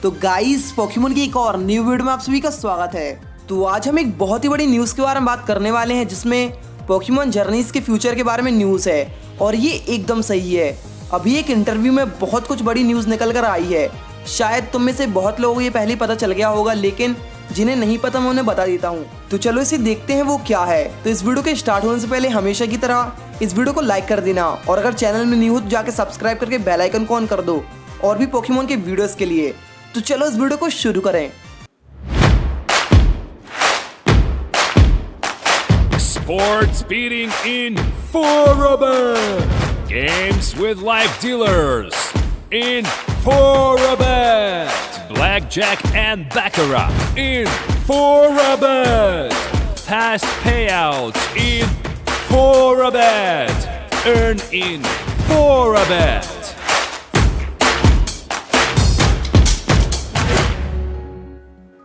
तो guys Pokemon की एक और न्यू वीडियो में आप सभी का स्वागत है। तो आज हम एक बहुत ही बड़ी न्यूज़ के बारे में बात करने वाले हैं जिसमें पोकेमोन जर्नीज के फ्यूचर के बारे में न्यूज़ है और ये एकदम सही है। अभी एक इंटरव्यू में बहुत कुछ बड़ी न्यूज़ निकल कर आई है। शायद तुम में से बहुत लोगों को ये पहले पता चल गया होगा, लेकिन जिन्हें नहीं पता मैं उन्हें बता देता हूँ। तो चलो इसे देखते हैं वो क्या है। तो इस वीडियो के स्टार्ट होने से पहले हमेशा की तरह इस वीडियो को लाइक कर देना और अगर चैनल में न्यू हो तो जाके सब्सक्राइब करके बेल आइकन को ऑन कर दो और भी पोकेमोन के वीडियोस के लिए। तो चलो इस वीडियो को शुरू करें। Sports beating in Forabet. Games with live dealers in Forabet. Blackjack and Baccarat in Forabet. Fast payouts in Forabet. Earn in Forabet.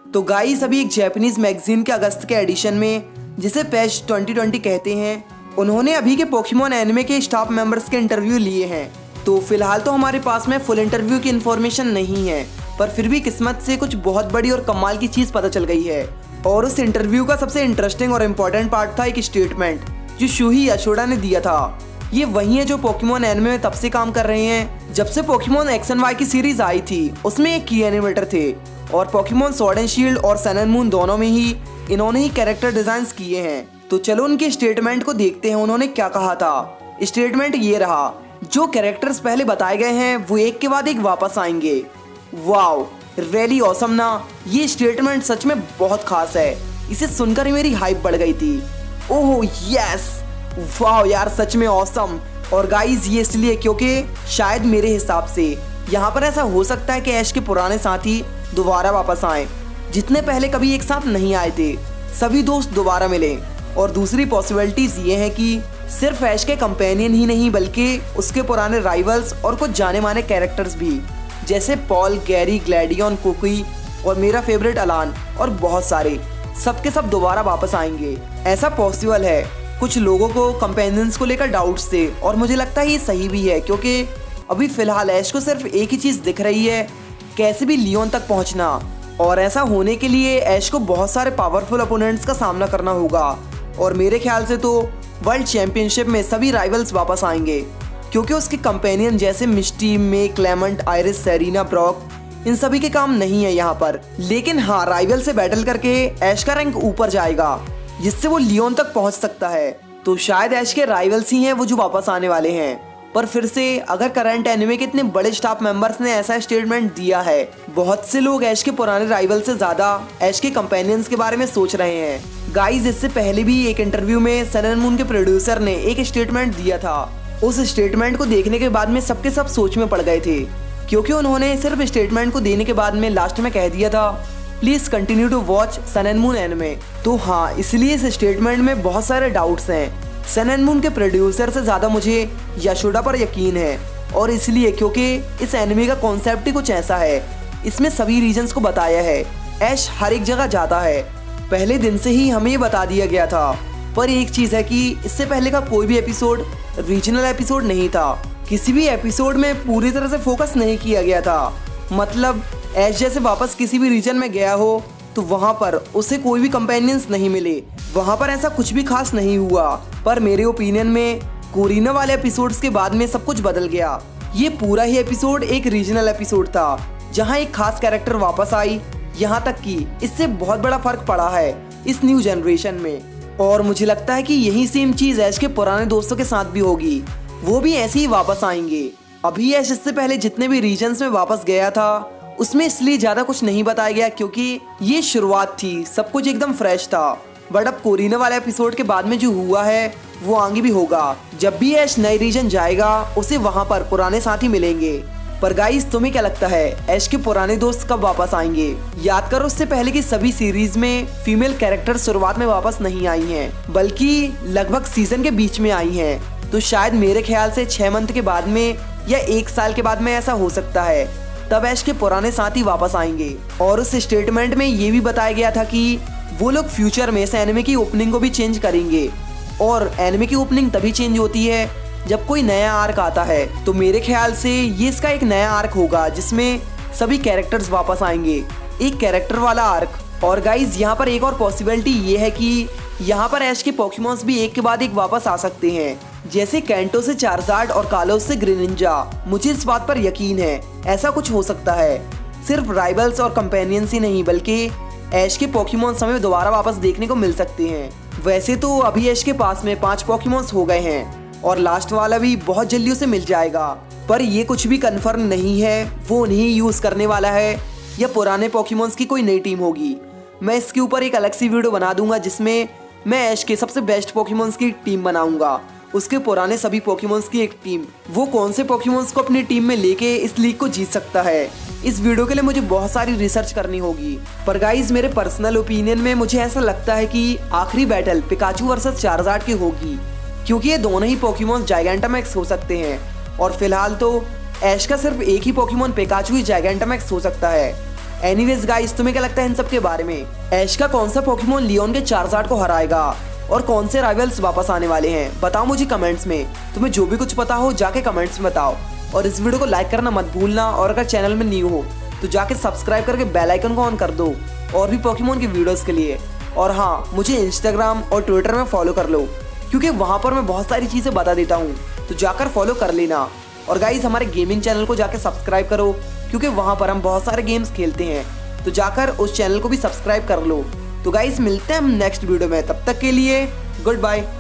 तो गाइस अभी एक जापानीज मैगजीन के अगस्त के एडिशन में, जिसे पेश 2020 कहते हैं, उन्होंने अभी के पोकेमोन एनिमे के स्टाफ मेंबर्स के इंटरव्यू लिए हैं। तो फिलहाल तो हमारे पास में फुल इंटरव्यू की इन्फॉर्मेशन नहीं है, पर फिर भी किस्मत से कुछ बहुत बड़ी और कमाल की चीज़ पता चल गई है। और उस इंटरव्यू का सबसे इंटरेस्टिंग और इम्पोर्टेंट पार्ट था एक स्टेटमेंट जो शूही याशोडा ने दिया था। ये वही है जो पोकेमोन एनिमे में तब से काम कर रहे हैं जब से पोकेमोन एक्स एंड वाई की सीरीज आई थी। उसमें एक की एनिमेटर थे और पोकेमोन स्वॉर्ड एंड शील्ड और सन एंड मून दोनों में ही इन्होंने ही कैरेक्टर डिजाइन्स किए हैं। तो चलो उनके स्टेटमेंट को देखते हैं उन्होंने क्या कहा था। स्टेटमेंट ये रहा, जो कैरेक्टर्स पहले बताए गए हैं वो एक के बाद एक वापस आएंगे। वाओ, रियली ऑसम ना। ये स्टेटमेंट सच में बहुत खास है। इसे सुनकर ही मेरी हाइप बढ़ गई थी। ओह यस, वाओ यार, सच में ऑसम। और गाइज ये इसलिए क्योंकि शायद मेरे हिसाब से यहाँ पर ऐसा हो सकता है कि ऐश के पुराने साथी दोबारा वापस आए, जितने पहले कभी एक साथ नहीं आए थे। सभी दोस्त दोबारा मिले। और दूसरी पॉसिबिलिटीज ये है कि सिर्फ ऐश के कंपेनियन ही नहीं बल्कि उसके पुराने राइवल्स और कुछ जाने माने कैरेक्टर्स भी, जैसे पॉल, गैरी, ग्लैडियन, कुकी और मेरा फेवरेट अलान और बहुत सारे, सबके सब दोबारा वापस आएंगे। ऐसा पॉसिबल है। कुछ लोगों को कंपेनियंस को लेकर डाउट्स थे और मुझे लगता है ये सही भी है, क्योंकि अभी फिलहाल ऐश को सिर्फ एक ही चीज़ दिख रही है, कैसे भी लियोन तक पहुंचना। और ऐसा होने के लिए ऐश को बहुत सारे पावरफुल ओपोनेंट्स का सामना करना होगा। और मेरे ख्याल से तो वर्ल्ड चैंपियनशिप में सभी राइवल्स वापस आएंगे, क्योंकि उसके कंपेनियन जैसे मिस्टी, मे, क्लेमेंट, आयरिस, सेरीना, ब्रॉक, इन सभी के काम नहीं है यहाँ पर। लेकिन हाँ, राइवल से बैटल करके ऐश का रैंक ऊपर जाएगा, जिससे वो लियोन तक पहुंच सकता है। तो शायद ऐश के राइवल्स ही हैं वो जो वापस आने वाले हैं। पर फिर से अगर करंट एनिमे के इतने बड़े स्टाफ मेंबर्स ने ऐसा स्टेटमेंट दिया है, बहुत से लोग ऐश के पुराने राइवल से ज्यादा ऐश के कंपेनियंस के बारे में सोच रहे हैं। गाइज इससे पहले भी एक इंटरव्यू में सन एंड मून के प्रोड्यूसर ने एक स्टेटमेंट दिया था। उस स्टेटमेंट को देखने के बाद में सबके सब सोच में पड़ गए थे, क्योंकि उन्होंने सिर्फ स्टेटमेंट को देने के बाद में लास्ट में कह दिया था, please continue to watch sun and moon anime. तो हाँ, इसलिए इस स्टेटमेंट में बहुत सारे डाउट्स हैं। सन एंड मून के प्रोड्यूसर से ज्यादा मुझे याशोडा पर यकीन है, और इसलिए क्योंकि इस एनिमे का कॉन्सेप्ट ही कुछ ऐसा है। इसमें सभी रीजन्स को बताया है। ऐश हर एक जगह जाता है, पहले दिन से ही हमें ये बता दिया गया था। पर एक चीज है कि इससे पहले का कोई भी एपिसोड रीजनल एपिसोड नहीं था। किसी भी एपिसोड में पूरी तरह से फोकस नहीं किया गया था। मतलब ऐश जैसे वापस किसी भी रीजन में गया हो तो वहाँ पर उसे कोई भी कंपेनियंस नहीं मिले, वहाँ पर ऐसा कुछ भी खास नहीं हुआ। पर मेरे ओपिनियन में कोरिना वाले एपिसोड्स के बाद में सब कुछ बदल गया। ये पूरा ही एपिसोड एक रीजनल एपिसोड था, जहाँ एक खास कैरेक्टर वापस आई। यहाँ तक कि इससे बहुत बड़ा फर्क पड़ा है इस न्यू जनरेशन में। और मुझे लगता है कि यही सेम चीज़ ऐश के पुराने दोस्तों के साथ भी होगी, वो भी ऐसे ही वापस आएंगे। अभी ऐश इससे पहले जितने भी रीजन्स में वापस गया था उसमें इसलिए ज़्यादा कुछ नहीं बताया गया, क्योंकि ये शुरुआत थी, सब कुछ एकदम फ्रेश था। बट अब कोरिना वाले एपिसोड के बाद में जो हुआ है वो आगे भी होगा। जब भी ऐश नए रीजन जाएगा उसे वहाँ पर पुराने साथी मिलेंगे। पर गाइस तुम्हें क्या लगता है, ऐश के पुराने दोस्त कब वापस आएंगे? याद करो उससे पहले की सभी सीरीज में फीमेल कैरेक्टर शुरुआत में वापस नहीं आई हैं, बल्कि लगभग सीजन के बीच में आई हैं। तो शायद मेरे ख्याल से 6 मंथ के बाद में या 1 साल के बाद में ऐसा हो सकता है, तब ऐश के पुराने साथी वापस आएंगे। और उस स्टेटमेंट में ये भी बताया गया था कि वो लोग फ्यूचर में इस एनिमे की ओपनिंग को भी चेंज करेंगे। और एनिमे की ओपनिंग तभी चेंज होती है जब कोई नया आर्क आता है। तो मेरे ख्याल से ये इसका एक नया आर्क होगा जिसमें सभी कैरेक्टर्स वापस आएंगे, एक कैरेक्टर वाला आर्क। और गाइज यहाँ पर एक और पॉसिबिलिटी ये है कि यहाँ पर ऐश के पोकेमॉन्स भी एक के बाद एक वापस आ सकते हैं, जैसे कैंटो से चार्जार्ड और कालोस से ग्रेनिंजा। मुझे इस बात पर यकीन है ऐसा कुछ हो सकता है। सिर्फ राइवल्स और कंपेनियंस ही नहीं बल्कि ऐश के पोकेमॉन्स हमें दोबारा वापस देखने को मिल सकते हैं। वैसे तो अभी ऐश के पास में 5 पोकेमॉन्स हो गए हैं और लास्ट वाला भी बहुत जल्दी उसे मिल जाएगा, पर ये कुछ भी कंफर्म नहीं है वो उन्हें यूज करने वाला है या पुराने पोकेमॉन्स की कोई नई टीम होगी। मैं इसके ऊपर एक अलग सी वीडियो बना दूंगा जिसमें मैं ऐश के सबसे बेस्ट पोकेमॉन्स की टीम बनाऊंगा, उसके पुराने सभी पोकेमॉन्स की एक टीम। वो कौन से पोकेमॉन्स को अपनी टीम में लेके इस लीग को जीत सकता है। इस वीडियो के लिए मुझे बहुत सारी रिसर्च करनी होगी, पर गाइज मेरे पर्सनल ओपिनियन में मुझे ऐसा लगता है कि आखिरी बैटल पिकाचू वर्सेस चार्जार्ड की होगी, क्योंकि ये दोनों ही पोकेमॉन्स जायगेंटामैक्स हो सकते हैं और फिलहाल तो ऐश का सिर्फ एक ही पोकेमॉन पिकाचू ही जायगेंटामैक्स हो सकता है। एनीवेज गाइस, तुम्हें क्या लगता है इन सब के बारे में? ऐश का कौन सा पोकेमॉन लियोन के चार्जार्ड को हराएगा और कौन से राइवल्स वापस आने वाले हैं? बताओ मुझे कमेंट्स में। तुम्हें जो भी कुछ पता हो जाके कमेंट्स में बताओ और इस वीडियो को लाइक करना मत भूलना और अगर चैनल में न्यू हो तो जाके सब्सक्राइब करके बेल आइकन को ऑन कर दो और भी पोकेमॉन की वीडियोस के लिए। और हाँ, मुझे इंस्टाग्राम और ट्विटर में फॉलो कर लो क्योंकि वहाँ पर मैं बहुत सारी चीज़ें बता देता हूँ, तो जाकर फॉलो कर लेना। और गाइज हमारे गेमिंग चैनल को जाकर सब्सक्राइब करो क्योंकि वहाँ पर हम बहुत सारे गेम्स खेलते हैं, तो जाकर उस चैनल को भी सब्सक्राइब कर लो। तो गाइज मिलते हैं हम नेक्स्ट वीडियो में, तब तक के लिए गुड बाय।